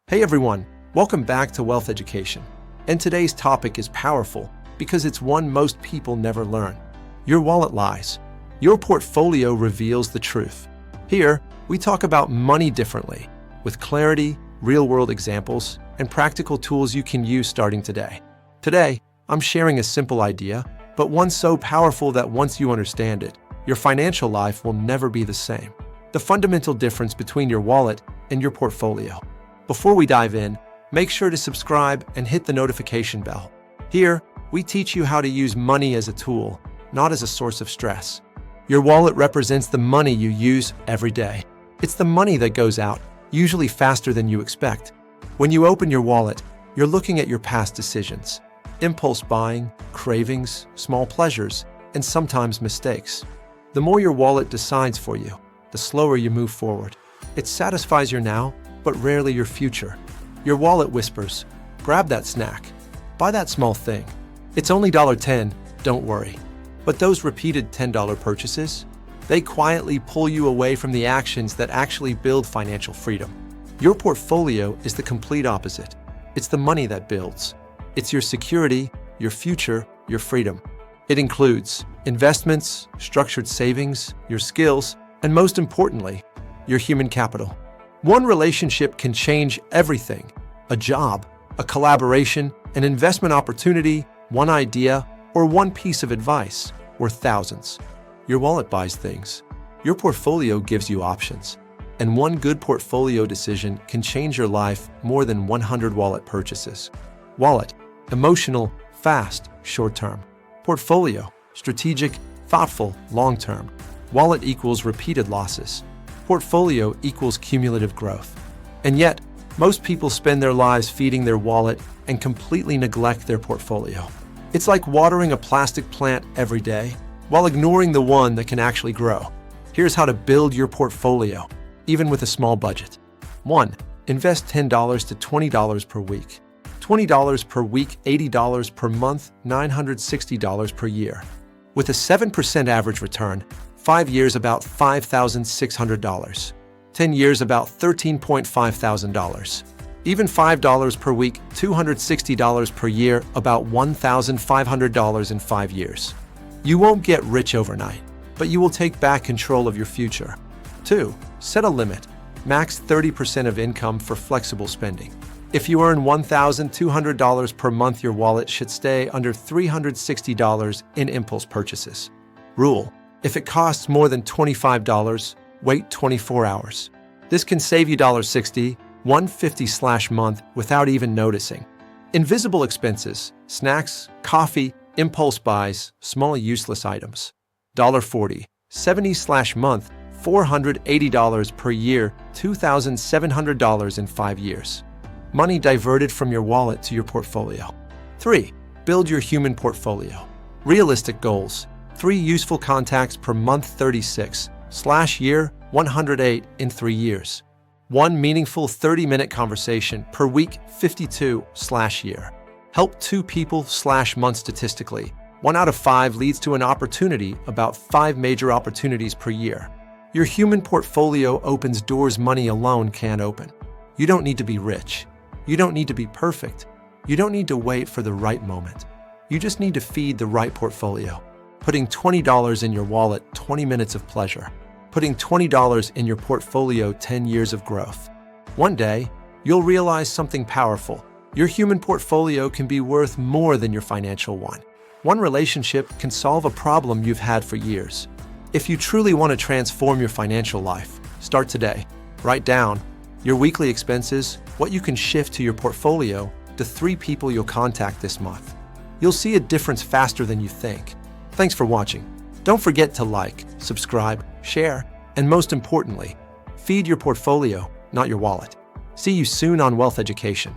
Hey everyone, welcome back to Wealth Education. And today's topic is powerful because it's one most people never learn. Your wallet lies. Your portfolio reveals the truth. Here, we talk about money differently, with clarity, real-world examples, and practical tools you can use starting today. Today, I'm sharing a simple idea, but one so powerful that once you understand it, your financial life will never be the same. The fundamental difference between your wallet and your portfolio. Before we dive in, make sure to subscribe and hit the notification bell. Here, we teach you how to use money as a tool, not as a source of stress. Your wallet represents the money you use every day. It's the money that goes out, usually faster than you expect. When you open your wallet, you're looking at your past decisions, impulse buying, cravings, small pleasures, and sometimes mistakes. The more your wallet decides for you, the slower you move forward. It satisfies your now, but rarely your future. Your wallet whispers, grab that snack, buy that small thing. It's only $10, don't worry. But those repeated $10 purchases, they quietly pull you away from the actions that actually build financial freedom. Your portfolio is the complete opposite. It's the money that builds. It's your security, your future, your freedom. It includes investments, structured savings, your skills, and most importantly, your human capital. One relationship can change everything. A job, a collaboration, an investment opportunity, one idea, or one piece of advice worth thousands. Your wallet buys things. Your portfolio gives you options. And one good portfolio decision can change your life more than 100 wallet purchases. Wallet, emotional, fast, short-term. Portfolio, strategic, thoughtful, long-term. Wallet equals repeated losses. Portfolio equals cumulative growth. And yet, most people spend their lives feeding their wallet and completely neglect their portfolio. It's like watering a plastic plant every day while ignoring the one that can actually grow. Here's how to build your portfolio, even with a small budget. 1. Invest $10 to $20 per week. $20 per week, $80 per month, $960 per year. With a 7% average return, 5 years about $5,600. 10 years about $13,500. Even $5 per week, $260 per year, about $1,500 in 5 years. You won't get rich overnight, but you will take back control of your future. 2. Set a limit. Max 30% of income for flexible spending. If you earn $1,200 per month, your wallet should stay under $360 in impulse purchases. Rule: if it costs more than $25, wait 24 hours. This can save you $60, $150/month without even noticing. Invisible expenses, snacks, coffee, impulse buys, small useless items. $40, $70/month, $480 per year, $2,700 in 5 years. Money diverted from your wallet to your portfolio. 3. Build your human portfolio. Realistic goals. 3 useful contacts per month, 36/year, 108 in 3 years. 1 meaningful 30-minute conversation per week, 52/year. Help 2 people/month statistically. 1 out of 5 leads to an opportunity, about 5 major opportunities per year. Your human portfolio opens doors money alone can't open. You don't need to be rich. You don't need to be perfect. You don't need to wait for the right moment. You just need to feed the right portfolio. Putting $20 in your wallet, 20 minutes of pleasure. Putting $20 in your portfolio, 10 years of growth. One day, you'll realize something powerful. Your human portfolio can be worth more than your financial one. One relationship can solve a problem you've had for years. If you truly want to transform your financial life, start today. Write down your weekly expenses, what you can shift to your portfolio, the 3 people you'll contact this month. You'll see a difference faster than you think. Thanks for watching. Don't forget to like, subscribe, share, and most importantly, feed your portfolio, not your wallet. See you soon on Wealth Education.